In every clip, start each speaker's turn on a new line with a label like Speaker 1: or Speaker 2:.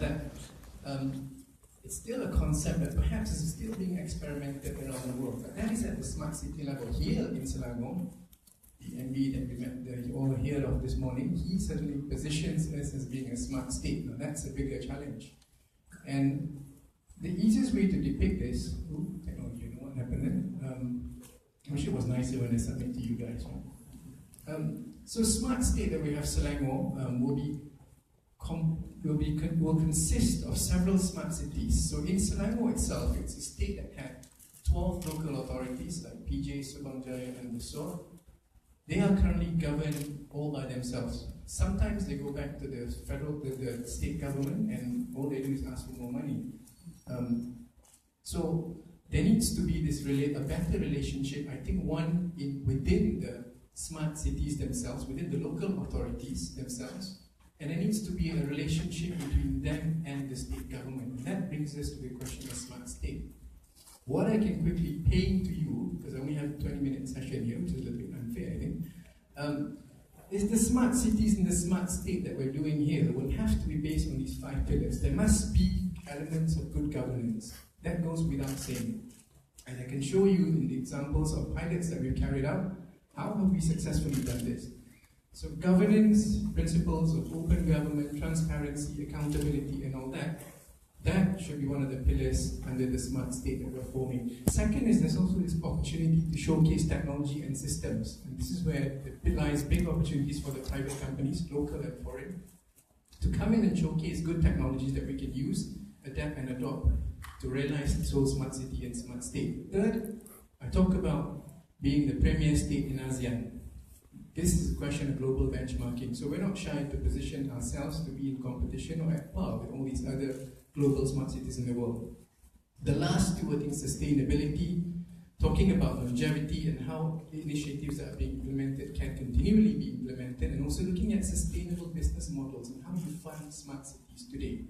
Speaker 1: that, it's still a concept that perhaps is still being experimented around the world. But that is at the smart city level. Here in Selangor, the MB that we met, that you all heard of this morning, he certainly positions us as being a smart state. Now that's a bigger challenge. And the easiest way to depict this, technology, you know what happened then? I wish it was nicer when I submit to you guys. Right? So smart state that we have Selangor will consist of several smart cities. So in Selangor itself, it's a state that had 12 local authorities like PJ, Subang Jaya and Besar. They are currently governed all by themselves. Sometimes they go back to the the state government, and all they do is ask for more money. So there needs to be this a better relationship, I think one within the smart cities themselves, within the local authorities themselves, and there needs to be a relationship between them and the state government. And that brings us to the question of smart state. What I can quickly paint to you, because I only have a 20-minute session here, which is a little bit unfair, I think, is the smart cities and the smart state that we're doing here will have to be based on these 5 pillars. There must be elements of good governance. That goes without saying. And I can show you in the examples of pilots that we've carried out, how have we successfully done this. So governance, principles of open government, transparency, accountability and all that, that should be one of the pillars under the smart state that we're forming. Second is there's also this opportunity to showcase technology and systems. And this is where there lies big opportunities for the private companies, local and foreign, to come in and showcase good technologies that we can use, adapt and adopt to realize this whole smart city and smart state. Third, I talk about being the premier state in ASEAN. This is a question of global benchmarking. So we're not shy to position ourselves to be in competition or at par with all these other global smart cities in the world. The last two, I think, sustainability, talking about longevity and how the initiatives that are being implemented can continually be implemented, and also looking at sustainable business models and how you fund smart cities today.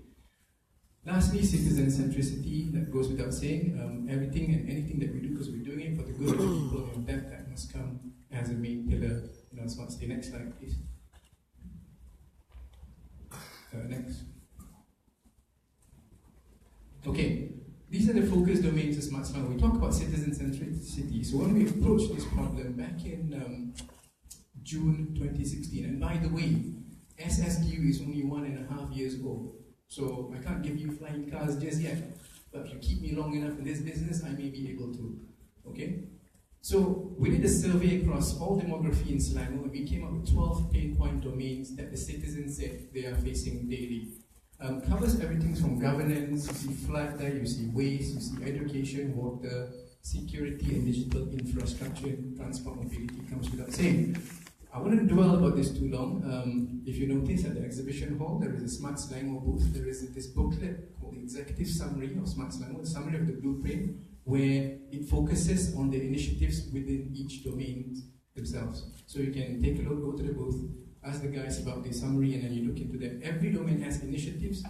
Speaker 1: Lastly, citizen centricity, that goes without saying. Everything and anything that we do, because we're doing it for the good of the people, and that must come as a main pillar in our smart city. Next slide, please. Next. Okay, these are the focus domains of Smart Selangor. We talk about citizen centricity. So when we approached this problem back in June 2016, and by the way, SSDU is only 1.5 years old. So I can't give you flying cars just yet, but if you keep me long enough in this business, I may be able to. Okay? So we did a survey across all demography in Selangor, and we came up with 12 pain point domains that the citizens said they are facing daily. Covers everything from governance, you see flood there, you see waste, you see education, water, security and digital infrastructure, transport mobility comes without saying. I wouldn't dwell about this too long. If you notice at the exhibition hall, there is a Smart Selangor booth. There is this booklet called the Executive Summary of Smart Selangor, a summary of the blueprint, where it focuses on the initiatives within each domain themselves. So you can take a look, go to the booth, ask the guys about the summary, and then you look into them. Every domain has initiatives.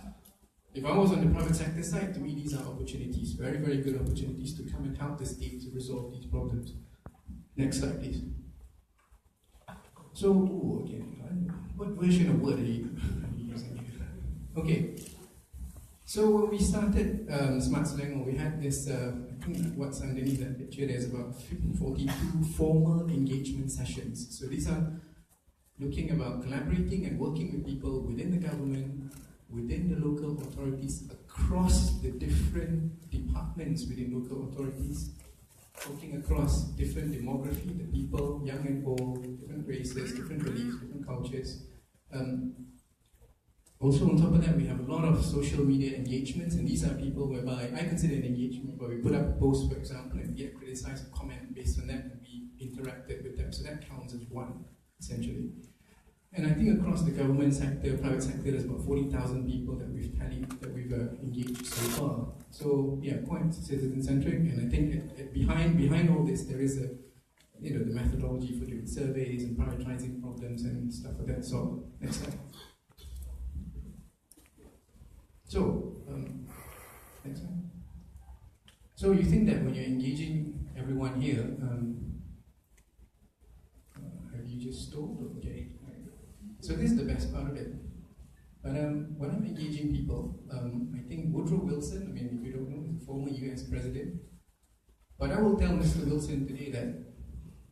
Speaker 1: If I was on the private sector side, to me these are opportunities, very, very good opportunities to come and help the state to resolve these problems. Next slide, please. So, okay, what version of Word are you using here? Okay, so when we started Smart Selangor, we had this, I think what's underneath that picture, there's about 42 formal engagement sessions. So these are looking about collaborating and working with people within the government, within the local authorities, across the different departments within local authorities, working across different demography, the people, young and old, different races, different beliefs, different cultures. Also on top of that, we have a lot of social media engagements, and these are people whereby I consider an engagement where we put up a post, for example, and get criticized or comment based on that, and we interacted with them. So that counts as one, essentially. And I think across the government sector, private sector, there's about 40,000 people that we've tallied, that we've engaged so far. So yeah, quite citizen-centric, and I think behind all this, there is the methodology for doing surveys and prioritizing problems and stuff like that. So next slide. So next slide. So you think that when you're engaging everyone here, have you just stalled? Okay. So this is the best part of it. But when I'm engaging people, I think Woodrow Wilson, I mean, if you don't know, he's a former US president, but I will tell Mr. Wilson today that,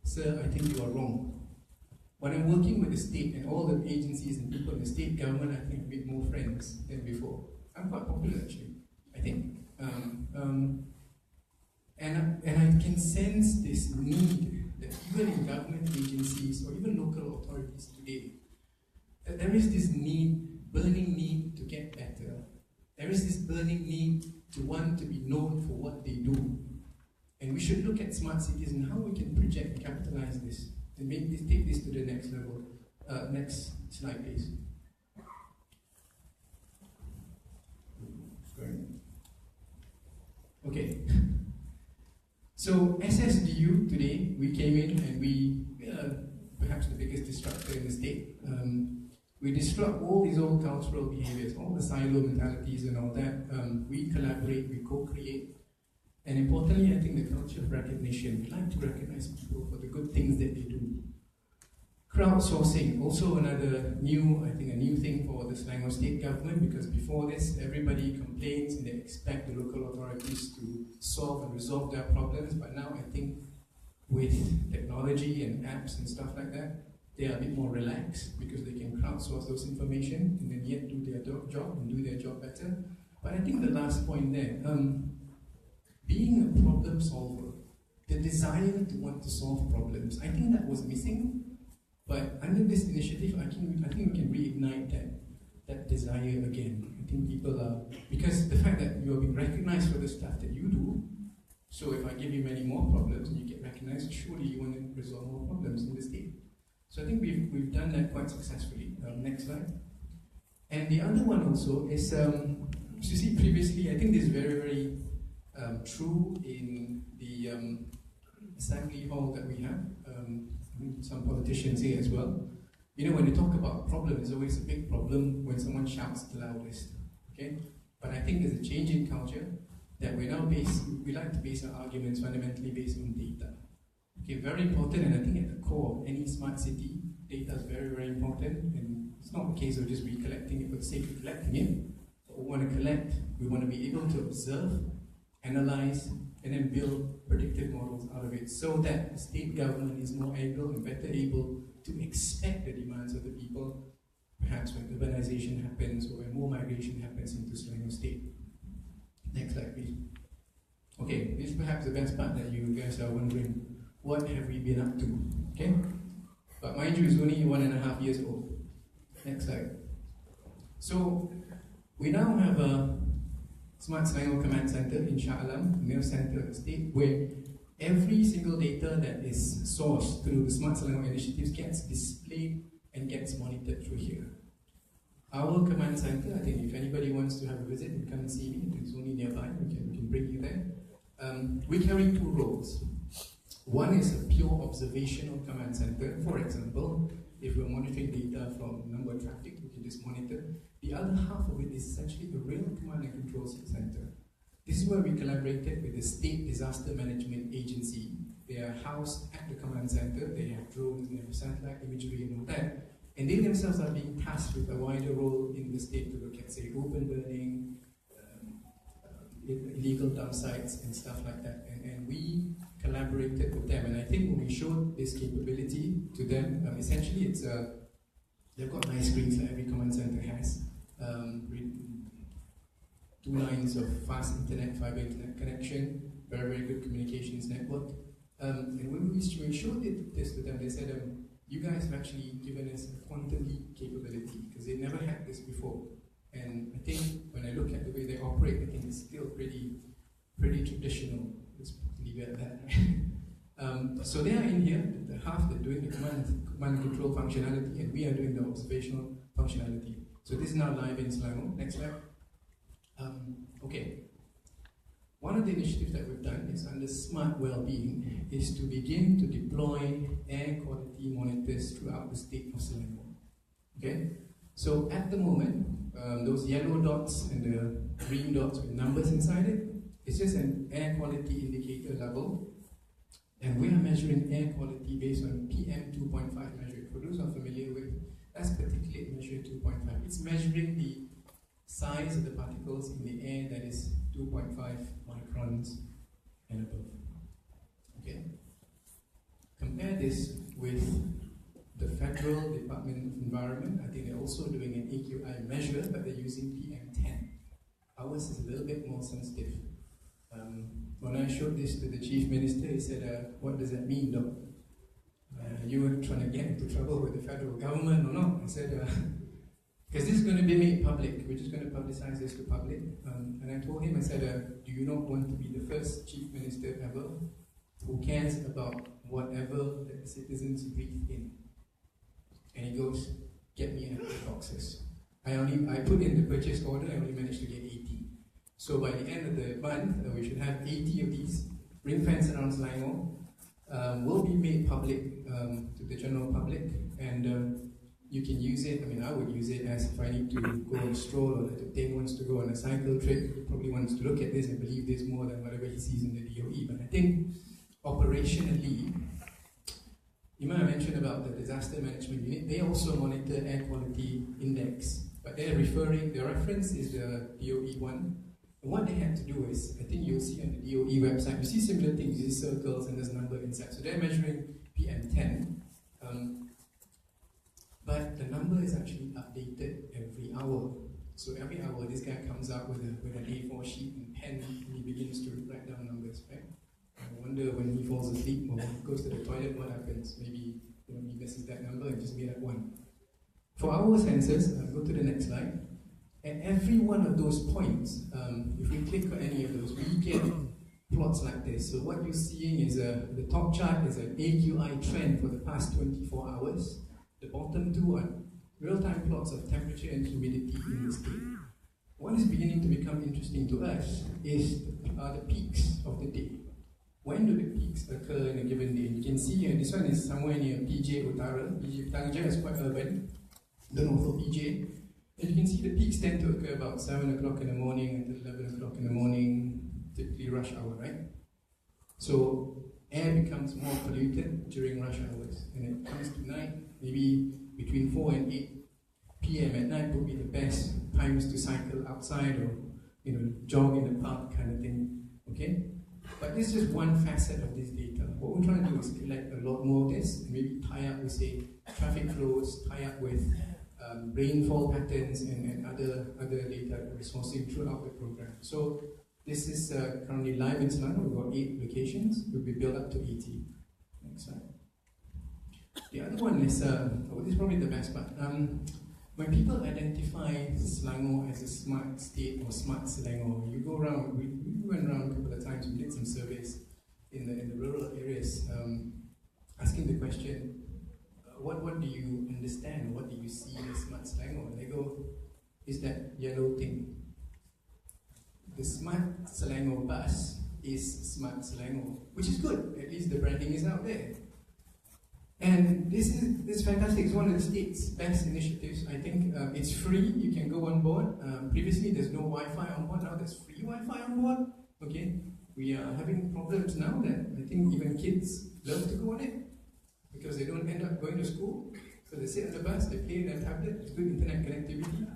Speaker 1: sir, I think you are wrong. When I'm working with the state and all the agencies and people in the state government, I think I've made more friends than before. I'm quite popular actually, I think. And I can sense this need that even in government agencies or even local authorities today, that there is this need, burning need to get better. There is this burning need to want to be known for what they do. And we should look at smart cities and how we can project and capitalize this and make this, take this to the next level. Next slide, please. Okay. So SSDU today, we came in and we are perhaps the biggest disruptor in the state. We disrupt all these old cultural behaviors, all the silo mentalities and all that. We collaborate, we co-create. And importantly, I think the culture of recognition. We like to recognize people for the good things that they do. Crowdsourcing, also another new, I think a new thing for the Selangor state government, because before this, everybody complains and they expect the local authorities to solve and resolve their problems. But now I think with technology and apps and stuff like that, they are a bit more relaxed because they can crowdsource those information and then yet do their job and do their job better. But I think the last point there, being a problem solver, the desire to want to solve problems, I think that was missing. But under this initiative, I think we can reignite that desire again. I think people are, because the fact that you are being recognized for the stuff that you do, so if I give you many more problems and you get recognized, surely you want to resolve more problems in the state. So I think we've done that quite successfully. Next slide. And the other one also is, you see previously, I think this is very, very true in the assembly hall that we have. Some politicians here as well. You know, when you talk about problem, it's always a big problem when someone shouts the loudest. Okay? But I think there's a change in culture that we like to base our arguments fundamentally based on data. Okay, very important, and I think at the core of any smart city, data is very, very important, and it's not a case of just recollecting it for the sake of collecting it. But we want to collect, we want to be able to observe, analyze, and then build predictive models out of it so that the state government is more able and better able to expect the demands of the people, perhaps when urbanization happens or when more migration happens into Selangor state. Next slide, please. Okay, this is perhaps the best part that you guys are wondering, what have we been up to? Okay? But mind you, it's only 1.5 years old. Next slide. So, we now have a Smart Selangor Command Center in Shah Alam, the mail center of the state, where every single data that is sourced through the Smart Selangor initiatives gets displayed and gets monitored through here. Our command center, I think if anybody wants to have a visit, you come and see me, it's only nearby, we can bring you there. We carry two roles. One is a pure observational command center. For example, if we're monitoring data from number of traffic, we can just monitor. The other half of it is essentially a real command and control center. This is where we collaborated with the State Disaster Management Agency. They are housed at the command center. They have drones, they have satellite imagery and all that. And they themselves are being tasked with a wider role in the state to look at, say, open burning, illegal dump sites and stuff like that. And we collaborated with them. And I think when we showed this capability to them, essentially it's they've got nice screens that every command center has. 2 lines of fast internet, fiber internet connection, very, very good communications network. And when we showed this to them, they said, you guys have actually given us a quantum leap capability, because they never had this before. And I think when I look at the way they operate, I think it's still pretty traditional. Let's leave it at that. So they are in here, the half that doing the command and control functionality, and we are doing the observational functionality. So this is now live in Selangor. Next slide. Okay. One of the initiatives that we've done is under smart well-being is to begin to deploy air quality monitors throughout the state of Selangor. Okay? So at the moment, those yellow dots and the green dots with numbers inside it, it's just an air quality indicator level. And we are measuring air quality based on PM 2.5 measure. For those who are familiar with, that's particulate measure 2.5. It's measuring the size of the particles in the air that is 2.5 microns and above. Okay? Compare this with the Federal Department of Environment. I think they're also doing an AQI measure, but they're using PM10. Ours is a little bit more sensitive. When I showed this to the Chief Minister, he said, what does that mean, Doc? You were trying to get into trouble with the federal government or not? I said, because this is going to be made public, we're just going to publicize this to public. And I told him, I said, do you not want to be the first Chief Minister ever who cares about whatever the citizens breathe in? And he goes, get me 100 boxes. I put in the purchase order, I only managed to get 80. So by the end of the month, we should have 80 of these, ring fence around Selangor, will be made public to the general public, and you can use it. I mean, I would use it as if I need to go on a stroll, or that Dane wants to go on a cycle trip. He probably wants to look at this and believe there's more than whatever he sees in the DOE. But I think operationally, you might have mentioned about the disaster management unit. They also monitor air quality index, but their reference is the DOE one. And what they had to do is, I think you'll see on the DOE website, you see similar things, you see circles and there's a number inside. So they're measuring PM10, but the number is actually updated every hour. So every hour, this guy comes out with an A4 sheet and pen, and he begins to write down numbers, right? I wonder when he falls asleep or goes to the toilet, what happens? Maybe he misses that number and just made up one. For our sensors, go to the next slide. At every one of those points, if we click on any of those, we get plots like this. So what you're seeing is the top chart is an AQI trend for the past 24 hours. The bottom two are real-time plots of temperature and humidity in the state. What is beginning to become interesting to us is the peaks of the day. When do the peaks occur in a given day? You can see this one is somewhere near PJ Utara. PJ Utara is quite urban, the north of PJ. And you can see the peaks tend to occur about 7 o'clock in the morning until 11 o'clock in the morning, typically rush hour, right? So air becomes more polluted during rush hours. And it comes to night, maybe between 4 and 8 p.m. at night would be the best times to cycle outside or jog in the park kind of thing, okay? But this is just one facet of this data. What we're trying to do is collect a lot more of this and maybe tie up with, say, traffic flows, tie up with rainfall patterns and other data that we're sourcing throughout the program. So this is currently live in Selangor. We've got 8 locations. We'll be built up to 80. Next slide. The other one is, this is probably the best part. When people identify Selangor as a smart state or Smart Selangor, you go around, we went around a couple of times, we did some surveys in the rural areas, asking the question, what do you understand, what do you see as Smart Selangor? And they go, is that yellow thing. The Smart Selangor bus is Smart Selangor, which is good, at least the branding is out there. And this is fantastic. It's one of the state's best initiatives. I think it's free. You can go on board. Previously, there's no Wi-Fi on board. Now there's free Wi-Fi on board. Okay, we are having problems now that I think even kids love to go on it because they don't end up going to school. So they sit on the bus, they play their tablet. It's good internet connectivity.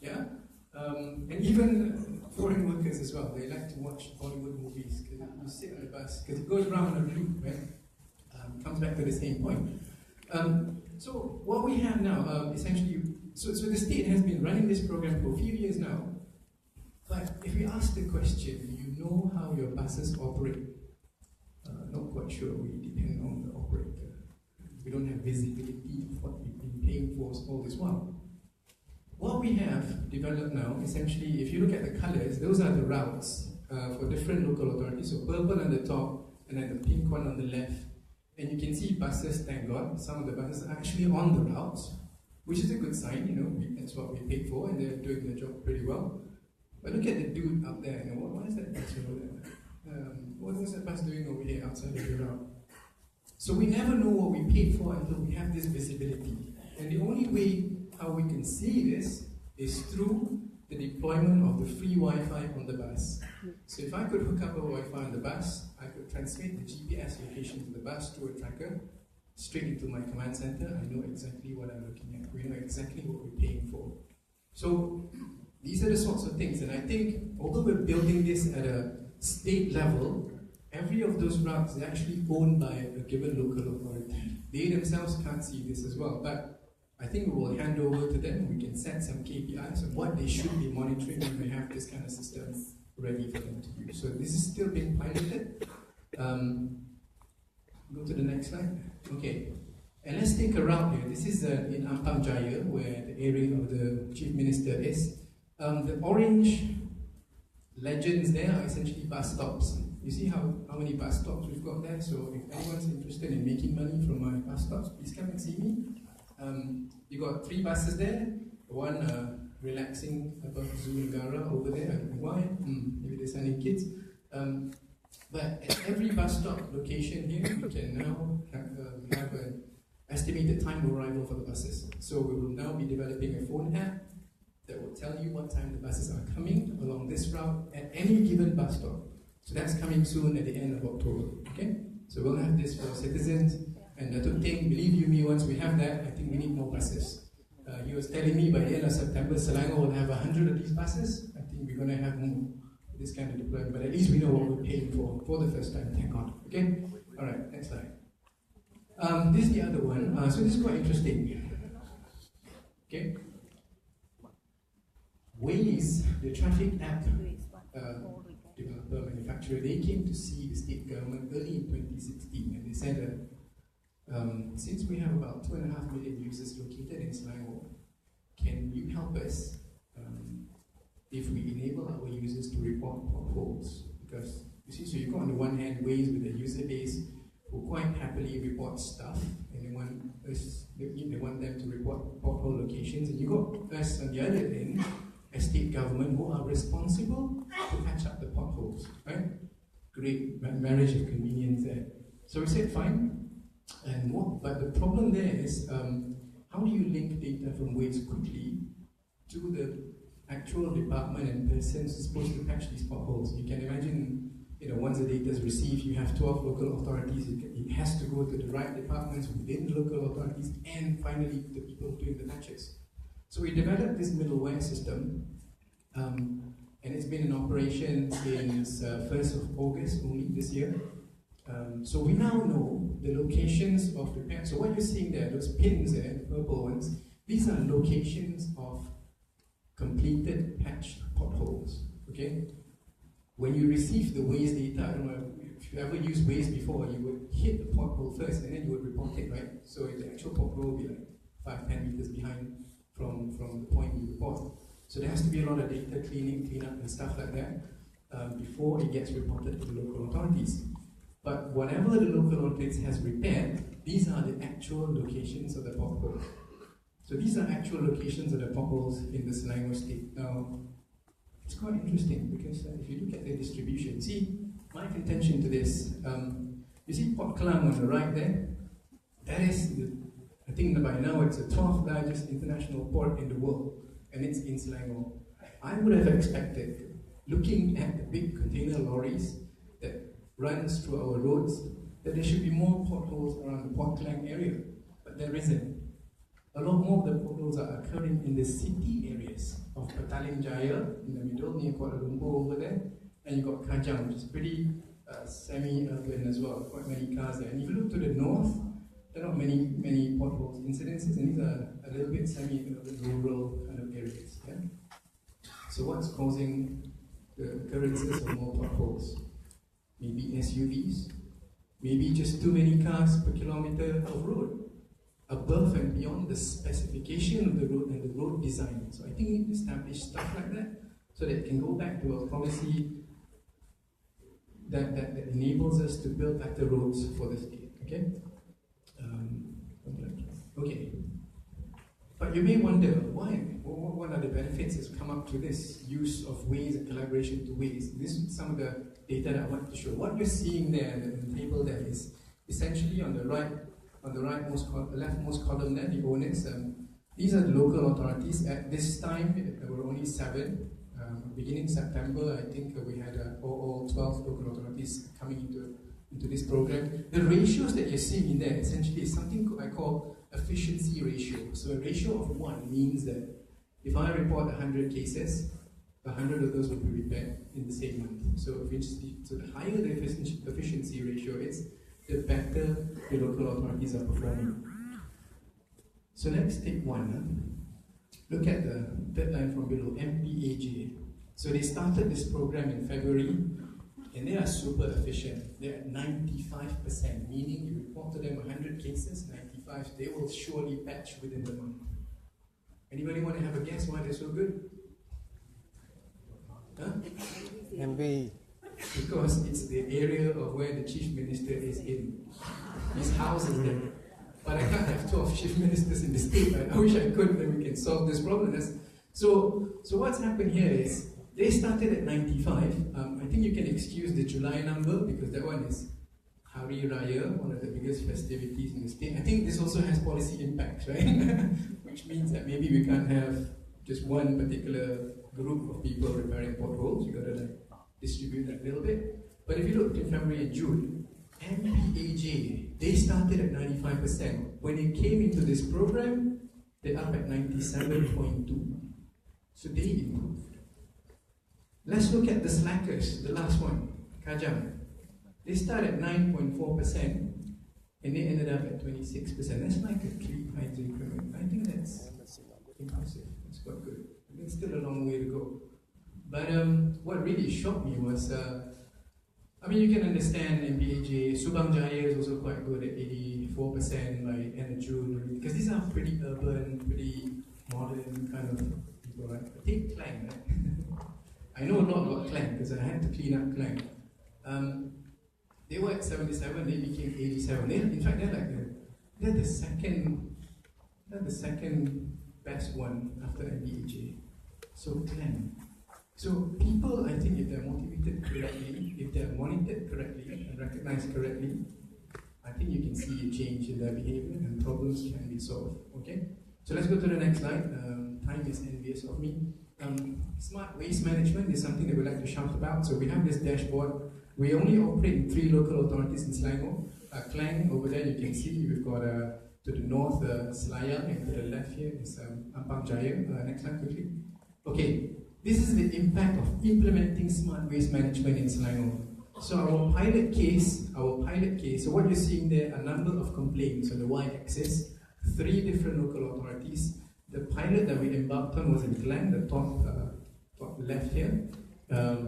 Speaker 1: Yeah, and even foreign workers as well. They like to watch Bollywood movies because you sit on the bus because it goes around a loop, right? Comes back to the same point. So what we have now, essentially, so the state has been running this program for a few years now, but if we ask the question, do you know how your buses operate? Not quite sure, we depend on the operator. We don't have visibility of what we've been paying for all this while. What we have developed now, essentially, if you look at the colors, those are the routes for different local authorities. So purple on the top, and then the pink one on the left. And you can see buses, thank God, some of the buses are actually on the routes, which is a good sign, that's what we paid for, and they're doing their job pretty well. But look at the dude up there, what is that bus over there? What was that bus doing over here outside of the route? So we never know what we paid for until we have this visibility. And the only way how we can see this is through the deployment of the free Wi-Fi on the bus. So if I could hook up a Wi-Fi on the bus, I could transmit the GPS location to the bus through a tracker straight into my command center. I know exactly what I'm looking at. We know exactly what we're paying for. So These are the sorts of things, and I think although we're building this at a state level, every of those routes is actually owned by a given local authority. They themselves can't see this as well, but I think we will hand over to them. We can set some KPIs of what they should be monitoring when we have this kind of system ready for them to use. So this is still being piloted. Go to the next slide. Okay, and let's take a route here. This is in Ampang Jaya, where the area of the Chief Minister is. The orange legends there are essentially bus stops. You see how many bus stops we've got there? So if anyone's interested in making money from my bus stops, please come and see me. You got 3 buses there. One relaxing above Zoo Negara over there. I don't know why. Maybe they're sending kids. But at every bus stop location here, we can now have an estimated time of arrival for the buses. So we will now be developing a phone app that will tell you what time the buses are coming along this route at any given bus stop. So that's coming soon at the end of October. Okay? So we'll have this for citizens. And Datuk Teng, believe you me, once we have that, I think we need more buses. He was telling me by the end of September, Selangor will have 100 of these buses. I think we're going to have more this kind of deployment, but at least we know what we're paying for the first time, thank God. Okay? Alright, next slide. This is the other one. So this is quite interesting. Okay? Waze, the traffic app developer, manufacturer, they came to see the state government early in 2016, and they said that since we have about 2.5 million users located in Selangor, can you help us if we enable our users to report potholes? Because you see, so you've got on the one hand Waze with a user base who quite happily report stuff, and they want them to report pothole locations, and you got us on the other end, a state government who are responsible to patch up the potholes, right? Great marriage of convenience there. So we said fine, and what? But the problem there is, how do you link data from Waze quickly to the actual department and persons supposed to patch these potholes? You can imagine, once the data is received, you have 12 local authorities. It has to go to the right departments within the local authorities, and finally the people doing the patches. So we developed this middleware system, and it's been in operation since 1st of August only this year. So we now know the locations of the patch. So what you're seeing there, those pins there, the purple ones, these are locations of completed patched potholes. Okay? When you receive the Waze data, I don't know if you ever used Waze before, you would hit the pothole first and then you would report it, right? So the actual pothole will be like 5-10 meters behind from the point you report. So there has to be a lot of data cleanup and stuff like that before it gets reported to the local authorities. But whatever the local authorities has repaired, these are the actual locations of the potholes. So these are actual locations of the potholes in the Selangor state. Now, it's quite interesting because if you look at the distribution, see, my contention to this, you see Port Klang on the right there? That is, I think by now it's the 12th largest international port in the world, and it's in Selangor. I would have expected, looking at the big container lorries that runs through our roads, that there should be more potholes around the Port Klang area, but there isn't. A lot more of the potholes are occurring in the city areas of Petaling Jaya, in the middle, near Kuala Lumpur over there, and you've got Kajang, which is pretty semi-urban as well, quite many cars there. And if you look to the north, there are not many potholes incidences, and these are a little bit semi-urban, rural kind of areas. Yeah? So what's causing the occurrences of more potholes? Maybe SUVs, maybe just too many cars per kilometer of road, above and beyond the specification of the road and the road design. So I think we need to establish stuff like that so that it can go back to a policy that enables us to build better roads for the state. Okay? Okay. But you may wonder why. What are the benefits that's come up to this use of Waze and collaboration to Waze? This is some of the data that I want to show. What you're seeing there in the table there is essentially on the leftmost column there, the owners. These are the local authorities. At this time, there were only 7. Beginning September, I think we had all 12 local authorities coming into this program. The ratios that you're seeing in there essentially is something I call efficiency ratio. So a ratio of 1 means that If I report 100 cases, 100 of those will be repaired in the same month. So the higher the efficiency ratio is, the better the local authorities are performing. So let's take one. Look at the third line from below, MPAJ. So they started this program in February, and they are super efficient. They're at 95%, meaning you report to them 100 cases, 95, they will surely patch within the month. Anybody want to have a guess why they're so good? Huh?
Speaker 2: MB.
Speaker 1: Because it's the area of where the chief minister is in. His house is there. But I can't have 12 chief ministers in the state. I wish I could, then we can solve this problem. So what's happened here is, they started at 95. I think you can excuse the July number because that one is Hari Raya, one of the biggest festivities in the state. I think this also has policy impacts, right? Which means that maybe we can't have just one particular group of people repairing potholes. You gotta distribute that a little bit. But if you look in February and June, MPAJ, they started at 95%. When they came into this program, they're up at 97.2. So they improved. Let's look at the slackers, the last one, Kajang. They started at 9.4% and they ended up at 26%. That's like a 3 times increment. I think that's impressive. That's quite good. I think still a long way to go. But what really shocked me was, I mean, you can understand MPAJ, Subang Jaya is also quite good at 84% by end of June, because these are pretty urban, pretty modern kind of people, right? Take Klang, right? I know a lot about Klang because I had to clean up Klang. They were at 77, they became 87. In fact, they're the second best one after MPAJ. So Klang. So people, I think, if they're motivated correctly, if they're monitored correctly and recognized correctly, I think you can see a change in their behavior and problems can be solved. Okay? So let's go to the next slide. Time is envious of me. Smart waste management is something that we like to shout about. So we have this dashboard. We only operate in 3 local authorities in Selangor. Klang, over there you can see we've got to the north Selayang, and to the left here is Ampang Jaya. Next slide quickly. Okay. This is the impact of implementing smart waste management in Selangor. So our pilot case, so what you're seeing there, a number of complaints on the y-axis, 3 different local authorities. The pilot that we embarked on was in Klang, the top left here.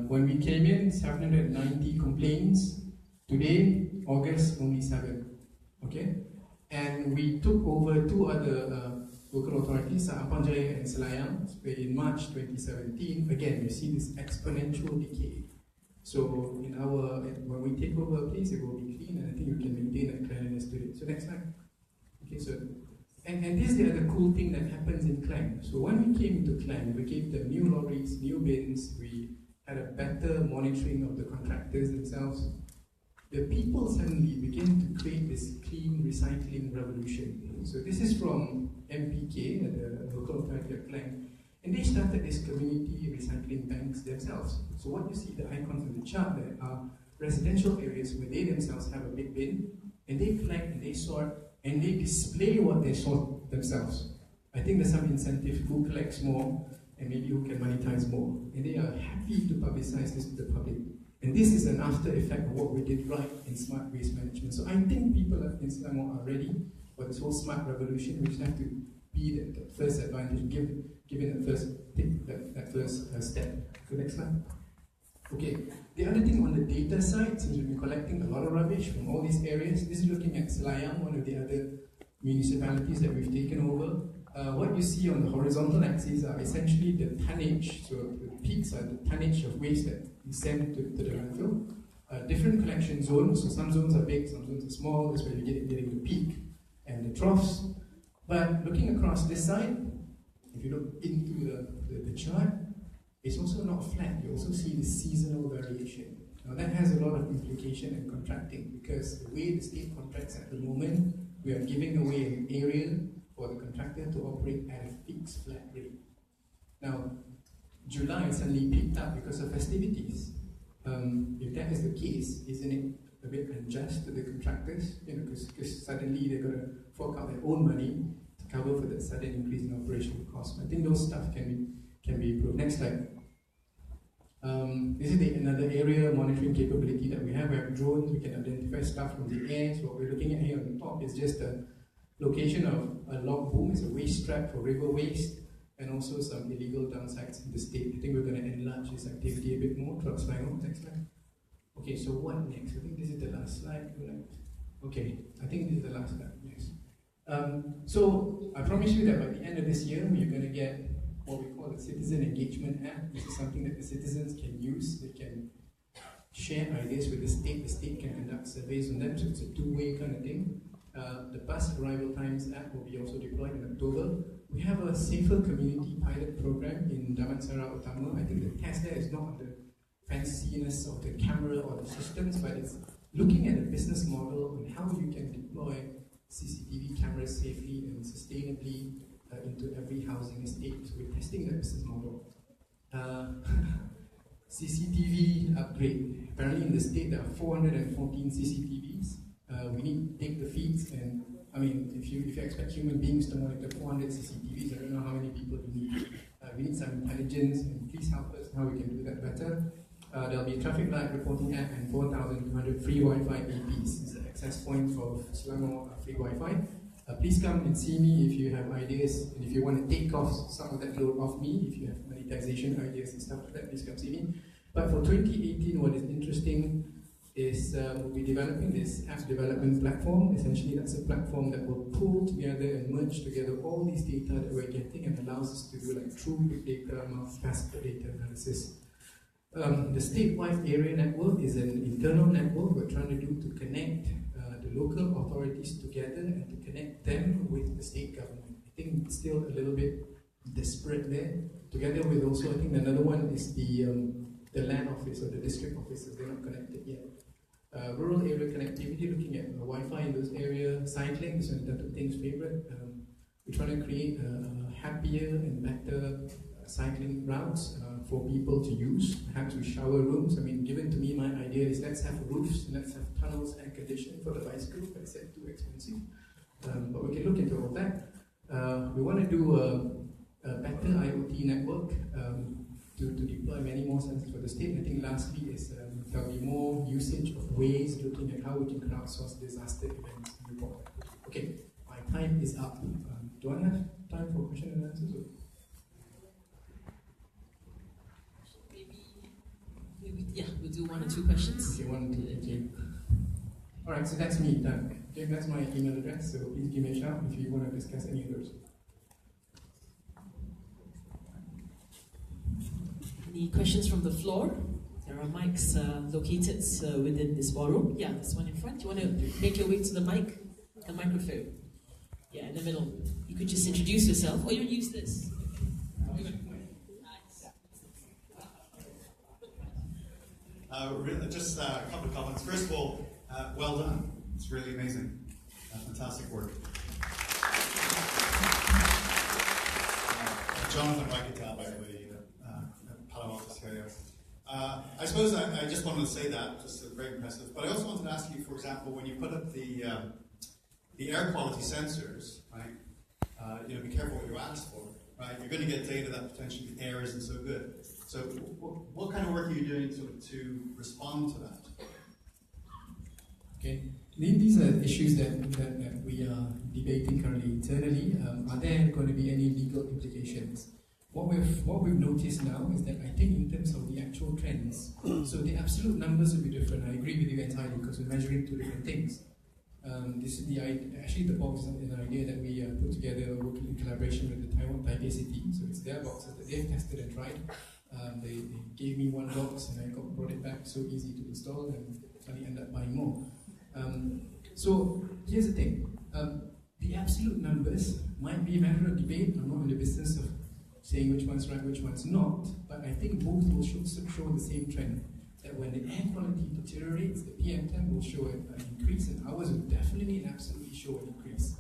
Speaker 1: When we came in, 790 complaints. Today, August, only 7. Okay? And we took over 2 other local authorities, Ampang Jaya and Selayang, in March 2017. Again, you see this exponential decay. So when we take over a place, it will be clean, and I think we can maintain that cleanliness to it. So next slide. Okay, so and this is the other cool thing that happens in Klang. So when we came to Klang, we gave them new lorries, new bins. We had a better monitoring of the contractors themselves. The people suddenly began to create this clean recycling revolution. So this is from MPK, the local authority of Klang, and they started this community recycling banks themselves. So what you see, the icons on the chart there are residential areas where they themselves have a big bin, and they collect and they sort, and they display what they sort themselves. I think there's some incentive who collects more, and maybe who can monetize more. And they are happy to publicize this to the public. And this is an after effect of what we did right in smart waste management. So I think people in Selangor are ready for this whole smart revolution. We just have to be the first advantage, given that first step. So next slide. Okay, the other thing on the data side, since we've been collecting a lot of rubbish from all these areas, this is looking at Selayang, one of the other municipalities that we've taken over. What you see on the horizontal axis are essentially the tonnage, so the peaks are the tonnage of waste that we send to the landfill. Different collection zones, so some zones are big, some zones are small, that's where you're getting the peak and the troughs. But looking across this side, if you look into the chart, it's also not flat. You also see the seasonal variation. Now that has a lot of implication in contracting, because the way the state contracts at the moment, we are giving away an area for the contractor to operate at a fixed flat rate. Now, July suddenly picked up because of festivities. If that is the case, isn't it a bit unjust to the contractors? Because suddenly they're going to fork out their own money to cover for the sudden increase in operational costs. I think those stuff can be improved. Next slide. This is another area monitoring capability that we have. We have drones, we can identify stuff from the air. So what we're looking at here on the top is just a location of a log boom. It's a waste trap for river waste, and also some illegal dump sites in the state. I think we're going to enlarge this activity a bit more. Next slide. Okay, so what next? I think this is the last slide. Okay, I think this is the last slide. Yes. So I promise you that by the end of this year, we're going to get what we call a citizen engagement app. This is something that the citizens can use. They can share ideas with the state can conduct surveys on them, so it's a two-way kind of thing. The bus arrival times app will be also deployed in October. We have a safer community pilot program in Damansara Utama. I think the test there is not on the fanciness of the camera or the systems, but it's looking at the business model and how you can deploy CCTV cameras safely and sustainably into every housing estate. So we're testing that business model. CCTV upgrade. Apparently in the state there are 414 CCTVs. We need to take the feeds, and I mean, if you expect human beings to monitor 400 CCTVs, I don't know how many people you need. We need some intelligence, and please help us how we can do that better. There'll be a traffic light reporting app and 4,200 free Wi-Fi APs. It's the access point for Selangor free Wi-Fi. Please come and see me if you have ideas, and if you want to take off some of that load off me, if you have monetization ideas and stuff like that, please come see me. But for 2018, what is interesting is we'll be developing this app development platform. Essentially, that's a platform that will pull together and merge together all these data that we're getting and allows us to do like true big data, multifaceted data analysis. The statewide area network is an internal network we're trying to do to connect the local authorities together and to connect them with the state government. I think it's still a little bit disparate there. Together with also, I think another one is the land office or the district offices. They're not connected yet. Rural area connectivity, looking at Wi-Fi in those areas. Cycling is one of Thing's favorite. We're trying to create happier and better cycling routes for people to use, perhaps with shower rooms. I mean, given to me, my idea is let's have roofs, let's have tunnels and conditioning for the bicycle. I said too expensive, but we can look into all that. We want to do a better IoT network to deploy many more sensors for the state. I think lastly is there'll be more usage of ways looking at how we can crowdsource disaster events and report. Okay, my time is up. Do I have time for question and answers?
Speaker 2: Yeah, we'll do 1 or 2 questions.
Speaker 1: Okay, 1 or 2, thank you. Alright, so that's me, done. Okay, that's my email address, so please give me a shout if you want to discuss any of those.
Speaker 2: Any questions from the floor? There are mics located within this ballroom. Yeah, this one in front. You want to make your way to the mic? The microphone. Yeah, in the middle. You could just introduce yourself, or you use this.
Speaker 3: Just a couple of comments. First of all, well done. It's really amazing. Fantastic work. Jonathan Rakital, by the way, Palo Alto area. I suppose I just wanted to say that, just very impressive. But I also wanted to ask you, for example, when you put up the air quality sensors, right? Be careful what you ask for, right? You're going to get data that potentially the air isn't so good. So what kind of work are you doing to respond to that?
Speaker 1: Okay, these are issues that we are debating currently internally. Are there going to be any legal implications? What we've noticed now is that I think in terms of the actual trends, so the absolute numbers will be different. I agree with you entirely because we're measuring 2 different things. This is the box is an idea that we put together working in collaboration with the Taiwan Taipei City. So it's their boxes that they've tested and tried. They gave me 1 box and I brought it back, so easy to install, and I ended up buying more. So here's the thing, the absolute numbers might be a matter of debate. I'm not in the business of saying which one's right, which one's not, but I think both will show the same trend, that when the air quality deteriorates, the PM10 will show an increase, and ours will definitely and absolutely show an increase.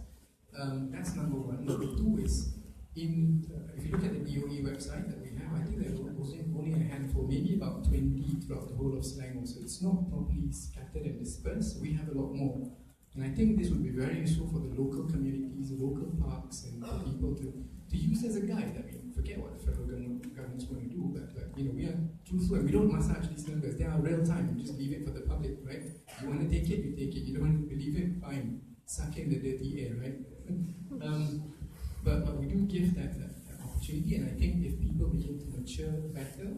Speaker 1: That's number 1. Number 2 is, if you look at the DOE website that we have, I think there are only a handful, maybe about 20 throughout the whole of Selangor, so it's not properly scattered and dispersed. We have a lot more. And I think this would be very useful for the local communities, local parks, and for people to use as a guide. I mean, forget what the federal government's going to do, but we are truthful, and we don't massage these numbers. They are real time. You just leave it for the public, right? You want to take it, you take it. You don't want to believe it, fine. Suck in the dirty air, right? But we do give that opportunity, and I think if people begin to mature better,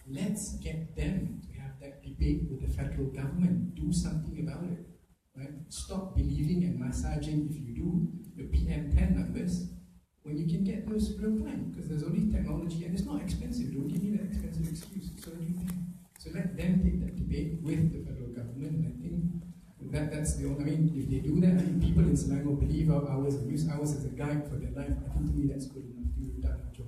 Speaker 1: let's get them to have that debate with the federal government. Do something about it, right? Stop believing and massaging, if you do, the PM10 numbers when you can get those real time, because there's only technology and it's not expensive. Don't give me that expensive excuse. It's already there. So let them take that debate with the federal government, and I think that's the only, I mean, if they do that, I mean, people in Selangor believe our hours and use ours as a guide for their life. I think to me that's good enough. We've done our job.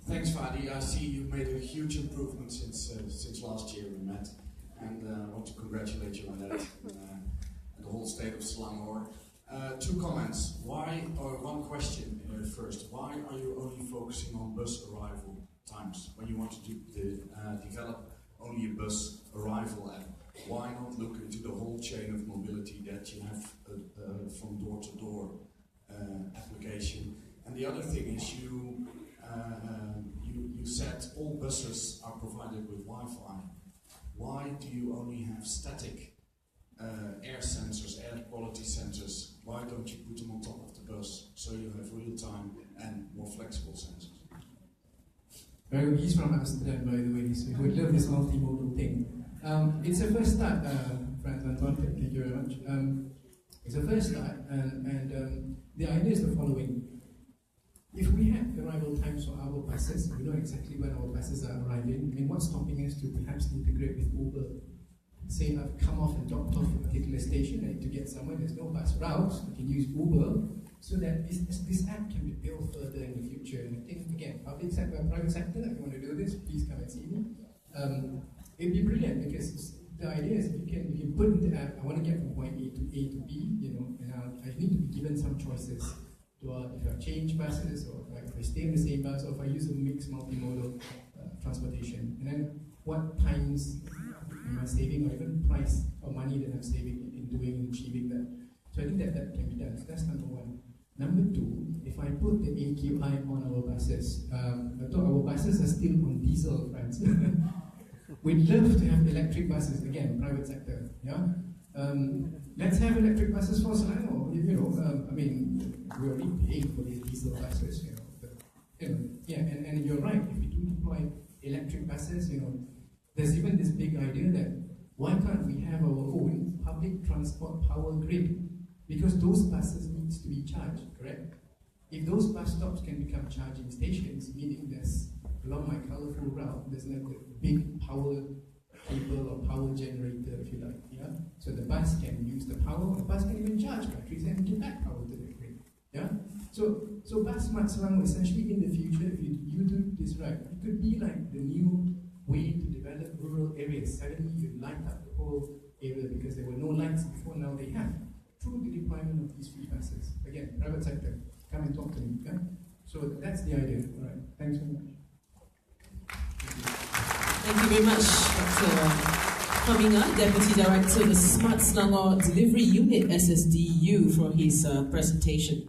Speaker 4: Thanks, Fadi. I see you made a huge improvement since last year we met, and I want to congratulate you on that and the whole state of Selangor. Two comments. One question first. Why are you only focusing on bus arrival times when you want to develop only a bus arrival app? Why not look into the whole chain of mobility that you have from door to door application? And the other thing is you said all buses are provided with Wi-Fi. Why do you only have static air sensors, air quality sensors? Why don't you put them on top of the bus so you have real-time and more flexible sensors?
Speaker 1: Very good. He's from Amsterdam, by the way, so he would love this multimodal thing. It's a first start, Franz Anton, thank you very much. It's a first start, and the idea is the following. If we have arrival times for our buses, we know exactly when our buses are arriving. I mean, what's stopping us to perhaps integrate with Uber? Say I've come off and dropped off a particular station, I need to get somewhere, there's no bus routes, we can use Uber, so that this app can be built further in the future. And I think, again, public sector, private sector, if you want to do this, please come and see me. It'd be brilliant, because the idea is if you put in the app, I want to get from point A to B, and I need to be given some choices. If I change buses, or if I stay in the same bus, or if I use a mixed multimodal transportation, and then what times am I saving, or even price or money that I'm saving in doing and achieving that. So I think that can be done. So that's number one. Number two, if I put the AQI on our buses, although our buses are still on diesel, friends. We'd love to have electric buses, again, private sector, yeah? Let's have electric buses for Selangor. I mean, we already paying for these diesel buses, and you're right, if we do deploy electric buses, there's even this big idea that why can't we have our own public transport power grid? Because those buses needs to be charged, correct? If those bus stops can become charging stations, meaning there's along my colorful route, there's like a big power cable or power generator, if you like, yeah? So the bus can use the power, the bus can even charge batteries and give back power to the grid, yeah? So Bus Smart Selangor, essentially in the future, if you do this right, it could be like the new way to develop rural areas. Suddenly you light up the whole area because there were no lights before, now they have, through the deployment of these free buses. Again, private sector, come and talk to me, yeah? So that's the idea, all right, thanks very much.
Speaker 2: Thank you very much, Dr. Fahmi, Deputy Director of the Smart Selangor Delivery Unit, SSDU, for his presentation.